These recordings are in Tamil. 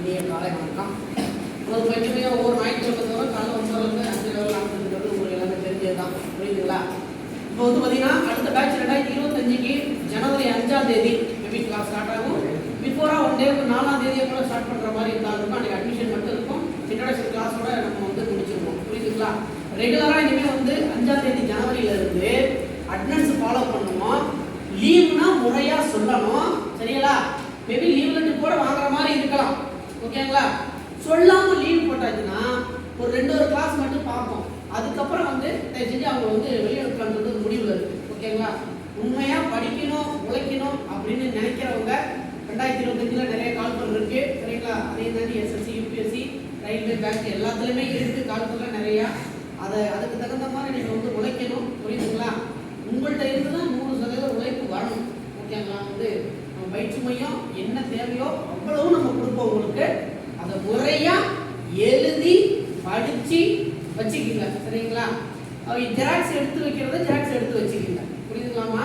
இனிய காலை வணக்கம். ஒரு பயிற்சியாக ஒவ்வொரு ஞாயிற்றுக்கிழமை காலை 9 5 4 உங்களுக்கு எல்லாமே தெரிஞ்சது தான், புரியுதுங்களா? இப்போ வந்து பார்த்தீங்கன்னா அடுத்த பேட்ச் 2025க்கு ஜனவரி 5ஆம் தேதி மேபி கிளாஸ் ஸ்டார்ட் ஆகும். பிஃபோராக 1 டே 4ஆம் தேதியை கூட ஸ்டார்ட் பண்ணுற மாதிரி இருந்தாலும் அன்றைக்கி அட்மிஷன் மட்டும் இருக்கும். இன்ட்ரடக்ஷன் கிளாஸோட நம்ம வந்து முடிச்சிருவோம், புரியுதுங்களா? ரெகுலராக இனிமேல் வந்து 5ஆம் தேதி ஜனவரியிலிருந்து அட்டண்டன்ஸ் ஃபாலோ பண்ணணும். லீவ்னா முறையாக சொல்லணும், சரிங்களா? மேபி லீவ் லெட்டர் கூட வாங்குற மாதிரி இருக்கலாம், ஓகேங்களா? சொல்லாமல் லீவ் போட்டாச்சுன்னா ஒரு 2 கிளாஸ் மட்டும் பார்ப்போம். அதுக்கப்புறம் வந்து செஞ்சு அவங்க வந்து வெளியெடுக்கலான்றது முடிவில் இருக்குது, ஓகேங்களா? உண்மையாக படிக்கணும் உழைக்கணும் அப்படின்னு நினைக்கிறவங்க 2025 நிறைய கால்பர் இருக்கு, சரிங்களா? அதே தாண்டி எஸ்எஸ்சி யூபிஎஸ்சி ரயில்வே பேங்க் எல்லாத்துலேயுமே இருக்குது கால்பர்லாம் நிறையா. அதுக்கு தகுந்த மாதிரி நீங்கள் வந்து உழைக்கணும், புரியுதுங்களா? உங்கள்கிட்ட இருந்து தான் 100% உழைப்பு வரணும், ஓகேங்களா? வந்து பயிற்சி மையம் என்ன தேவையோ அவ்வளவு நம்ம கொடுப்போம் உங்களுக்கு. அதை முறையாக எழுதி படித்து வச்சுக்கிங்க, சரிங்களா? ஜெராக்ஸ் எடுத்து வைக்கிறத ஜெராக்ஸ் எடுத்து வச்சுக்கிங்க, புரியுதுங்களாமா?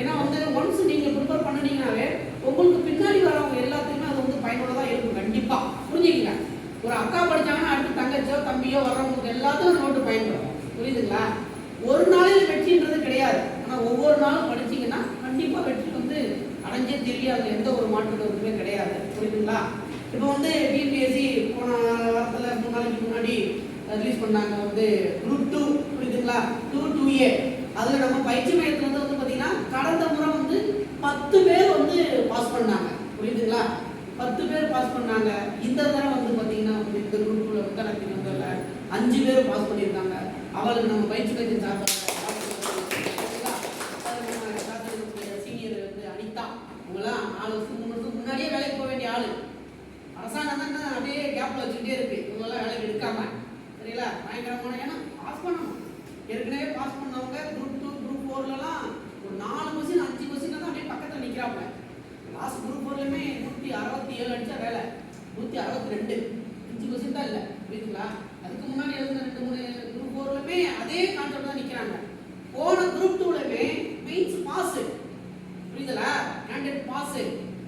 ஏன்னா வந்து ஒன்ஸ் நீங்கள் ப்ரிப்பேர் பண்ணினீங்கன்னாவே உங்களுக்கு பின்னாடி வரவங்க எல்லாத்துக்குமே அது வந்து பயனுள்ளதாக இருக்கும், கண்டிப்பாக புரிஞ்சுக்கிங்க. ஒரு அக்கா படித்தாங்கன்னா அடுத்து தங்கச்சியோ தம்பியோ வர்றவங்களுக்கு எல்லாத்துக்கும் நோட்டு பயன்படும், புரியுதுங்களா? ஒரு நாளில் வெற்றின்றது கிடையாது, ஆனால் ஒவ்வொரு நாளும் படிச்சிங்கன்னா கண்டிப்பாக வெற்றி வந்து அடைஞ்சே தெரியாது, எந்த ஒரு மாற்றமே கிடையாது, புரியுதுங்களா? இப்போ வந்து டிபிஎஸ்சி போன வாரத்தில் 3 நாளைக்கு முன்னாடி ரிலீஸ் பண்ணாங்க வந்து குரூப் 2, புரியுதுங்களா? 2A அதில் நம்ம பயிற்சி மையத்தில் வந்து பார்த்தீங்கன்னா கடந்த முறை வந்து 10 பேர் வந்து பாஸ் பண்ணாங்க, புரியுதுங்களா? 10 பேர் பாஸ் பண்ணாங்க. இந்த தடவை வந்து பார்த்தீங்கன்னா வந்து இந்த குரூப்பில் வந்து எனக்கு வந்து 5 பேர் பாஸ் பண்ணியிருக்காங்க. அவளுக்கு நம்ம பயிற்சி மையத்தின் சார்பாக இவங்களாம் 4 வருஷம் 3 வருஷம் முன்னாடியே வேலைக்கு போக வேண்டிய ஆளு. அரசாங்கம் தான் அப்படியே கேப்ல வச்சுக்கிட்டே இருக்கு, இவங்கெல்லாம் வேலைக்கு எடுக்காம, சரிங்களா? பயங்கரமான, ஏன்னா பாஸ் பண்ணணும். ஏற்கனவே பாஸ் பண்ணவங்க குரூப் 2 குரூப் 4லலாம் ஒரு 4 கொஸ்டின் 5 கொஸ்டின் தான் அப்படியே பக்கத்தில் நிற்கிறாங்க. லாஸ்ட் குரூப் 4லையுமே 167 அடிச்சா வேலை 162, 5 கொஸ்டின் தான் இல்லை, புரியுதுங்களா? அதுக்கு முன்னாடி எழுதுன 2-3 குரூப் 4லுமே அதே கான்செப்ட் தான் நிற்கிறாங்க. போன குரூப் 2லுமே மெயின்ஸ் பாஸ், புரியுதுங்களா? Candidate pass.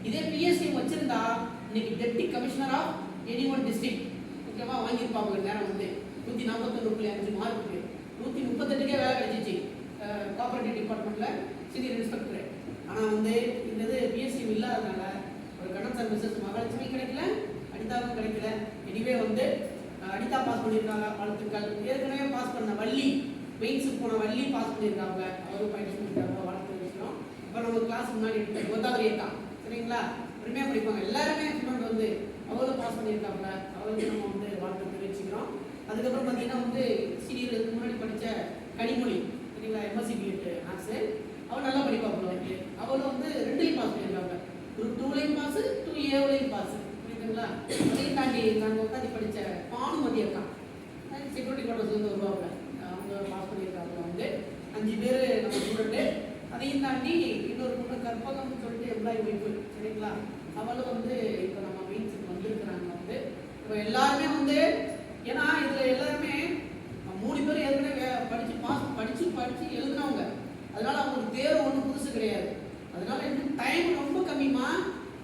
இதே பிஎஸ்சி வச்சிருந்தா இன்னைக்கு deputy commissioner of any one district, ஓகேவா, வாங்கியிருப்பாங்க. நேரம் வந்து 141.5 மார்க்கு 138க்கே வேலை கிடைச்சிச்சு கோஆபரேட்டிவ் டிபார்ட்மெண்ட்டில் சீனியர் இன்ஸ்பெக்டர். ஆனால் வந்து இந்த இது பிஎஸ்சி இல்லாததுனால ஒரு கடன் சர்வீசஸ் மகாலட்சுமி கிடைக்கல, அனிதாவும் கிடைக்கல. எனிவே வந்து அனிதா பாஸ் பண்ணியிருக்காங்க, வாழ்த்துக்கள். ஏற்கனவே பாஸ் பண்ண வள்ளி, மெயின்ஸுக்கு போன வள்ளி பாஸ் பண்ணியிருக்காங்க, அவரும் பயிற்சி பண்ணியிருக்காங்க, வாழ்த்து விஷயம். இப்போ நம்ம கிளாஸ் முன்னாடி எடுத்த கோதாவரி இருக்கா, சரிங்களா? உண்மையாக படிப்பாங்க எல்லாருமே. ஸ்டூடெண்ட் வந்து அவங்களும் பாஸ் பண்ணியிருக்காங்க, அவங்களுக்கு நம்ம வந்து வாழ்த்து தெரிவிச்சுக்கிறோம். அதுக்கப்புறம் பார்த்தீங்கன்னா வந்து சீனியருக்கு முன்னாடி படித்த கனிமொழி, சரிங்களா? எம்எஸ்சி பிஎட் மேக்ஸு, அவள் நல்லா படிப்பாங்க. வந்து அவளும் வந்து 2லையும் பாஸ் பண்ணியிருக்காங்க, குரூப் 2லையும் பாஸ் 2Aலையும் பாஸ், புரியுதுங்களா? அதையும் தாண்டி நாங்கள் உட்காந்து படித்த பானுமதி அக்கா செக்யூரிட்டி குவார்டர்ஸ்லேருந்து வருவாங்க, அவங்க பாஸ் பண்ணியிருக்காங்க. வந்து 5 பேர் நம்ம ஸ்டூடெண்ட்டு. அதையும் தாண்டி இன்னொரு பொண்ணு கற்பகம்னு சொல்லிட்டு எம்ப்ளாயி ஒய்ஃபு, சரிங்களா? அவளும் வந்து இப்போ நம்ம மெயின்ஸுக்கு வந்துருக்குறாங்க. வந்து இப்போ எல்லாருமே வந்து, ஏன்னா இதில் எல்லாருமே 3 பேர் ஏற்கனவே படித்து எழுதுனவங்க, அதனால அவங்களுக்கு தேர்வு ஒன்றும் புதுசு கிடையாது. அதனால இன்னும் டைம் ரொம்ப கம்மிமா.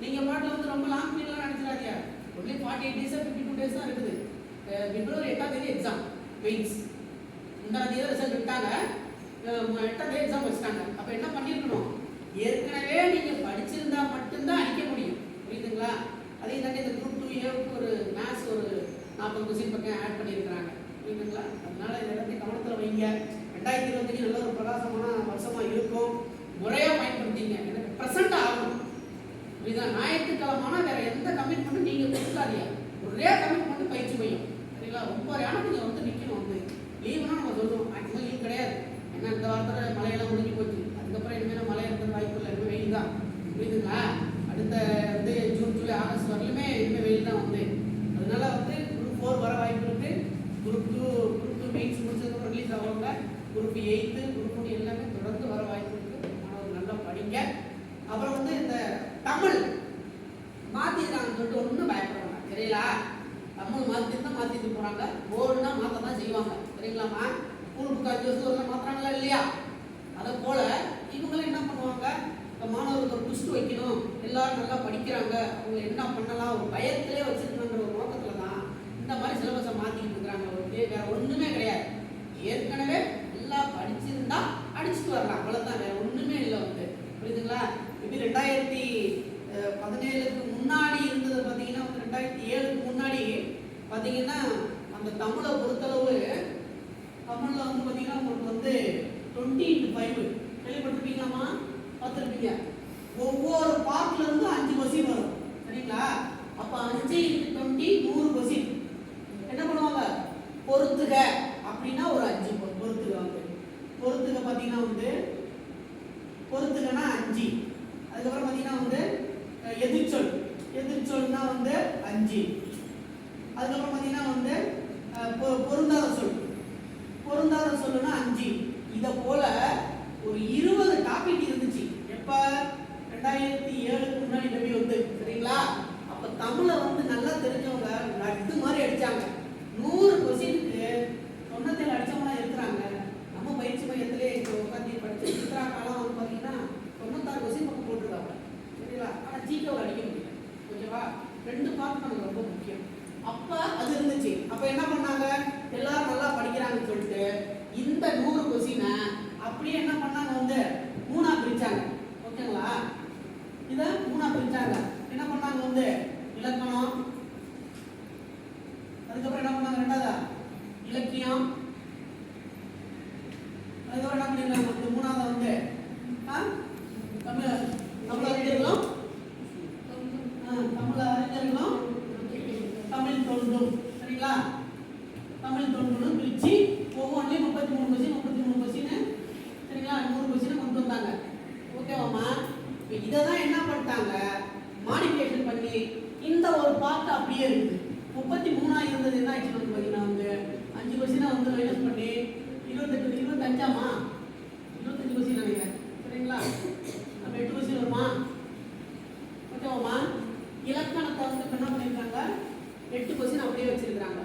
நீங்கள் பாட்டில் வந்து ரொம்ப லாங் பீரியட்லாம் நினச்சிடாதீங்க. ஒன்லி 48 days 52 days தான் இருக்குது. பிப்ரவரி 8ஆம் தேதி எக்ஸாம் மெயின்ஸ், 2ஆம் தேதி ரிசல்ட் விட்டாங்க, 8ஆம் தேதி எக்ஸாம் வச்சுட்டாங்க. அப்போ என்ன பண்ணியிருக்கணும்? ஏற்கனவே நீங்கள் படிச்சிருந்தா மட்டும்தான் அடிக்க முடியும், புரியுதுங்களா? அதே தாண்டி இந்த குரூப் 2Aவுக்கு ஒரு மேத்ஸ் ஒரு 40 கொஸ்டின் பக்கம் ஆட் பண்ணியிருக்கிறாங்க, புரியுதுங்களா? அதனால இதை எல்லாத்தையும் கவனத்தில் வைங்க. 2025 நல்ல ஒரு பிரகாசமான வருஷமாக இருக்கும். முறையாக பயன்படுத்திங்க, எனக்கு ப்ரெசென்ட் ஆகணும், புரியுதா? ஞாயிற்றுக்கிழமான வேற எந்த கமிட்மெண்ட்டும் நீங்கள் கொடுக்காதீங்க. ஒரே கமிட்மெண்ட் பயிற்சி மையம், சரிங்களா? ஒவ்வொரு யாரும் நீங்கள் வந்து நிற்கணும். வந்து லீவுனா நம்ம சொல்லுவோம், மேக்ஸிமம் லீவ் கிடையாது. ஏன்னா இந்த வாரத்தில் மழையெல்லாம் முடிஞ்சு போச்சு, அதுக்கப்புறம் இனிமேல் மழை இருக்கிற வாய்ப்பு இல்லை, இனிமேல் வெயில் தான், புரியுதுங்களா? அடுத்த வந்து ஜூன் ஜூலை ஆகஸ்ட் வரலுமே இனிமேல் வெயில் தான். வந்து அதனால வந்து குரூப் 4 வர வாய்ப்பு இருக்குது. குரூப் 2 மெயின்ஸ் முடிச்சதுக்கப்புறம் ரிலீஸ் ஆகுவாங்க. குரூப் 8 குரூப் 1 எல்லாமே தொடர்ந்து வர வாய்ப்பு இருக்குது. மாணவர்கள் நல்லா படிங்க. அப்புறம் வந்து இந்த தமிழ் மாற்றிருக்காங்கன்னு சொல்லிட்டு ஒன்றும் பயப்படுவாங்க, சரிங்களா? தமிழ் மாற்றிட்டு போகிறாங்க, போர்டுனா மாற்ற தான் செய்வாங்க, சரிங்களாம்மா? ஸ்கூல் புக் 5 வருஷம் மாற்றுறாங்களா இல்லையா? அதை போல் இவங்களும் என்ன பண்ணுவாங்க, மாணவர்களுக்கு ஒரு ட்விஸ்ட் வைக்கணும், எல்லாரும் நல்லா படிக்கிறாங்க, அவங்க என்ன பண்ணலாம் ஒரு பயத்திலே வச்சுருந்தாங்க பொறுத்தளவு தமிழ்ல வந்து பாத்தீங்கன்னா உங்களுக்கு வந்து 20x5 கேள்விப்பட்டிருப்பீங்களாமா? பார்த்துருப்பீங்க. ஒவ்வொரு பார்ட்ல இருந்து 5 கொஸ்டின் வரும். சரிங்களா? அப்ப 5 × 20 100 கொஸ்டின். என்ன பண்ணுவாங்க? பொறுத்துக அப்படின்னா ஒரு 5 பொறுத்துக வந்து பொறுத்துக பாத்தீங்கன்னா வந்து பொறுத்துகனா 5. அதுக்கப்புறம் பாத்தீங்கன்னா வந்து எதிர்ச்சொல்னா வந்து 5. அதுக்கப்புறம் பாத்தீங்கன்னா வந்து பொருந்தாத சொல்லுனா 5. இத போல ஒரு 20 டாபிக் இருந்துச்சு. எப்ப 2007க்கு முன்னாடி நபி வந்து. சரிங்களா? அப்ப தமிழ வந்து நல்லா தெரிஞ்சவங்க லட்டு மாதிரி அடிச்சாங்க. 100 கொஸ்டினுக்கு 97 அடிச்சவங்க இருக்கிறாங்க. நம்ம பயிற்சி மையத்திலே உட்காந்து படிச்சு சித்ரா காலம் வந்து பாத்தீங்கன்னா 96 கொஸ்டின் பக்கம் போட்டுருக்காங்க. சரிங்களா? ஆனா ஜிகேவில் அடிக்க முடியல. ஓகேவா? 2 பார்ட் நமக்கு ரொம்ப முக்கியம். அப்ப அது இருந்துச்சு. அப்ப என்ன பண்ணாங்க? எல்லாரும் நல்லா படிக்கிறாங்கன்னு சொல்லிட்டு இந்த 100 கொஸ்டினை அப்படியே என்ன பண்ணாங்க வந்து 3ஆ பிரிச்சாங்க. ஓகேங்களா? இத 3ஆ பிரிச்சாங்க. என்ன பண்ணாங்க வந்து இலக்கணம், அதுக்கப்புறம் என்ன பண்ணாங்க ரெண்டாவதா இலக்கியம், அதுக்கப்புறம் என்ன பண்ணிருக்காங்க வந்து மூணாவதா வந்து தமிழ் அறிஞர்களும் தமிழ் தொண்டும். சரிங்களா? தமிழ் தொண்டும் பிரிச்சு ஒவ்வொன்றையும் 33 கொஸ்டின் சரிங்களா? 100 கொஸ்டின் கொண்டு வந்தாங்க. ஓகேவாமா? இதை தான் என்ன பண்ணிட்டாங்க? மாடிஃபிகேஷன் பண்ணி இந்த ஒரு பார்ட் அப்படியே இருக்குது. 33ஆ இருந்தது என்ன ஆச்சு வந்து பார்த்தீங்கன்னா வந்து 5 கொஸ்டினை வந்து மைனஸ் பண்ணி 25ஆமா 25 கொஸ்டின் நினைக்கிறேன். சரிங்களா? அப்போ 8 கொஸ்டின் வருமா? ஓகேவாமா? இலக்கணத்தை வந்து என்ன பண்ணியிருக்காங்க? 8 கொஸ்டின் அப்படியே வச்சிருக்காங்க.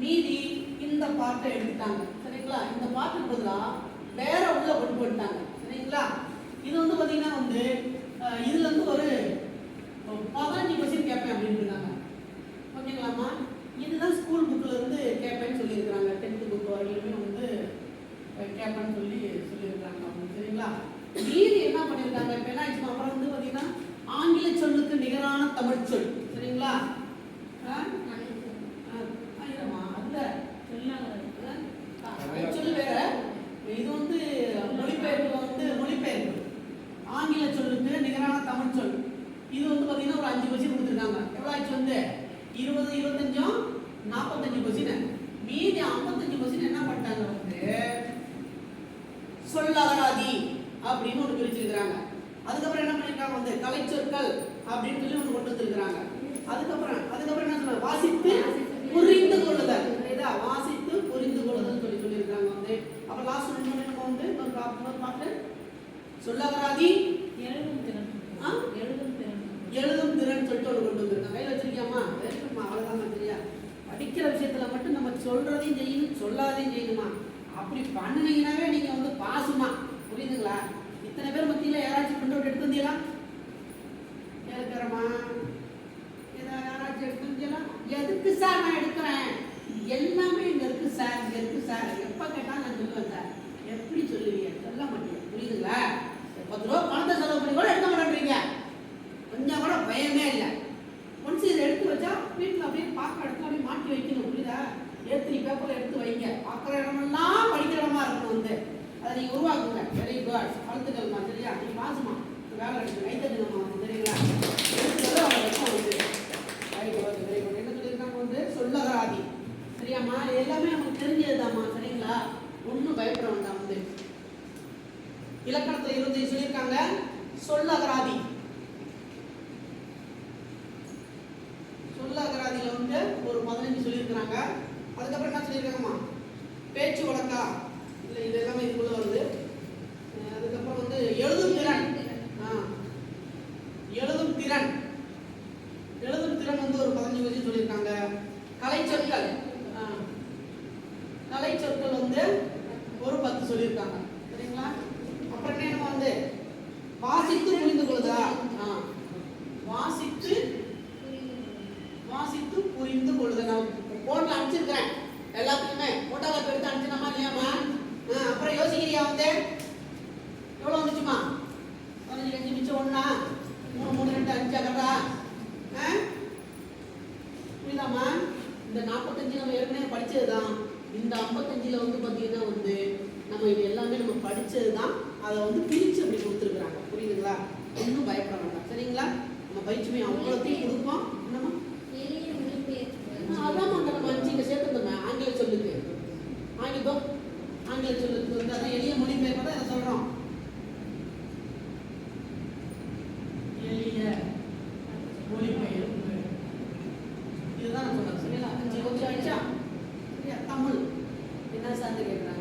மீதி இந்த பார்ட்டை எடுத்துட்டாங்க. சரிங்களா? இந்த பார்ட்டுக்கு பதிலாக வேற உள்ள கொண்டு வந்துட்டாங்க. சரிங்களா? இது வந்து பார்த்தீங்கன்னா வந்து இதுல இருந்து ஒரு 15 கொஸ்டின் கேட்பேன் அப்படின்னு இருக்காங்க. ஓகேங்களாமா? இதுதான் ஸ்கூல் புக்ல இருந்து கேட்பேன்னு சொல்லியிருக்காங்க. 10th புக் வரையிலுமே வந்து கேட்பேன்னு சொல்லியிருக்காங்க. சரிங்களா? மீதி என்ன பண்ணியிருக்காங்க? இப்போ என்ன ஆயிடுச்சு? அப்புறம் வந்து பார்த்தீங்கன்னா ஆங்கில சொல்லுக்கு நிகரான தமிழ் சொல். சரிங்களா? சொல்லு வேற. இது வந்து மொழிபெயர்ப்பு ஆங்கில சொல்லுக்கு நிகரான தமிழ் சொல். இது வந்து பாத்தீங்கன்னா ஒரு 5 கொஸ்டின் கொடுத்துருக்காங்க. எவ்வளவு ஆச்சு வந்து 20 25 45 கொஸ்டின். மீதி 55 கொஸ்டின் என்ன பண்ணிட்டாங்க வந்து சொல்லகராதி அப்படின்னு ஒன்று பிரிச்சிருக்கிறாங்க. அதுக்கப்புறம் என்ன பண்ணிருக்காங்க வந்து கலைச்சொற்கள் அப்படின்னு சொல்லி ஒன்று கொண்டு வந்துருக்காங்க. அதுக்கப்புறம் என்ன சொல்றாங்க? வாசித்து புரிந்து கொள்ளுதல். வாசித்து புரிந்து கொள்ளுதல் சொல்லியிருக்காங்க வந்து. அப்ப லாஸ்ட் நம்ம வந்து ஒரு பாட்டு சொல்லகராதி எழுதும் திறன் சொல்லிட்டு ஒரு கொண்டு வந்துருக்காங்க. கையில் வச்சிருக்கியாமா? அவ்வளவுதான். சரியா? படிக்கிற விஷயத்துல மட்டும் நம்ம சொல்றதையும் செய்யணும், சொல்லாதையும் செய்யணுமா? அப்படி பண்ணினீங்கன்னாவே நீங்க வந்து பாசுமா. புரியுதுங்களா? இத்தனை பேர் மத்தியில யாராச்சும் பிரிண்ட் அவுட் எடுத்து வந்தீங்களா? எடுக்கிறமா? யாராச்சும் எடுத்து வந்தீங்களா? எதுக்கு சார் நான் எடுக்கிறேன்? எல்லாமே இங்க இருக்கு சார், இங்க இருக்கு சார். எப்ப கேட்டாலும் நான் சொல்லுவேன் சார். எப்படி சொல்லுவீங்க? சொல்ல மாட்டீங்க. புரியுதுங்களா? 10 ரூபா பணத்தை செலவு பண்ணி கூட எடுக்க மாட்டேன்றீங்க. கொஞ்சம் கூட பயமே இல்லை. ஒன்ஸ் இதை எடுத்து வச்சா வீட்டில் அப்படியே பார்க்குற இடத்துல அப்படியே மாட்டி வைக்கணும். புரியுதா? ஏற்றி பேப்பரில் எடுத்து வைங்க. பார்க்குற இடமெல்லாம் படிக்கிற இடமா இருக்கணும் வந்து. அதை நீங்கள் உருவாக்குங்க. Very good. வாழ்த்துக்கள்மா. சரியா? நீ பாசுமா வேலை எடுத்து கைத்தட்டுங்கம்மா வந்து. சரிங்களா? எடுத்துக்கிறது அவங்க வந்து வெரி குட். என்ன சொல்லியிருக்காங்க வந்து சொல்லகராதி. சரியாம்மா? எல்லாமே நமக்கு தெரிஞ்சதுதாம்மா. சரிங்களா? ஒன்றும் பயப்பட வேண்டாம் வந்து. இலக்கணத்தில் 25 சொல்லியிருக்காங்க. சொல்லகராதி சொல்லகராதியில வந்து ஒரு 15 சொல்லியிருக்கிறாங்க. அதுக்கப்புறம் என்ன சொல்லியிருக்காங்கம்மா? பேச்சு வழக்கா இல்லை, இது எல்லாமே இதுக்குள்ள வருது. அதுக்கப்புறம் வந்து எழுதும் திறன். எழுதும் திறன் வந்து ஒரு 15 கொஸ்டின் சொல்லியிருக்காங்க. கலைச்சொற்கள் வந்து ஒரு 10 சொல்லியிருக்காங்க. சரிங்களா? அப்புறம் என்ன வந்து வாசித்து புரிந்து கொள்ளுதா? வாசித்து புரிந்து கொள்ளுதல். நான் போர்ட்ல அனுப்பிச்சிருக்கிறேன். எல்லாத்துக்குமே போட்டோல எடுத்து அனுப்பிச்சினமா இல்லையாமா? அப்புறம் யோசிக்கிறியா வந்து எவ்வளவு வந்துச்சுமா? 15 5 மிச்சம் 1 3 3 2 5 ஆகறதா? புரியுதாமா? இந்த 45 நம்ம ஏற்கனவே படிச்சதுதான். இந்த 55ல் வந்து பார்த்தீங்கன்னா வந்து நம்ம இது எல்லாமே நம்ம படித்தது தான். அதை வந்து பிரித்து அப்படி கொடுத்துருக்குறாங்க. புரியுதுங்களா? ஒன்றும் பயப்பட வேண்டாம். சரிங்களா? நம்ம பயிற்சிமை அவ்வளோத்தையும் கொடுப்போம். என்னம்மா? அதான் நம்ம 5 இங்கே சேர்த்துருந்தோமே ஆங்கில சொல்லுக்கு. ஆங்கில சொல்லுக்கு வந்து அதான் எளிய மொழிபெயர்ப்பு தான் இதை சொல்கிறோம். எளிய மொழிபெயர்ப்பு இதுதான் நான் சொல்கிறேன். சரிங்களா? 5 ஓகே ஆயிடுச்சா? சரியா? தமிழ் என்ன சார்ந்து கேட்குறாங்க?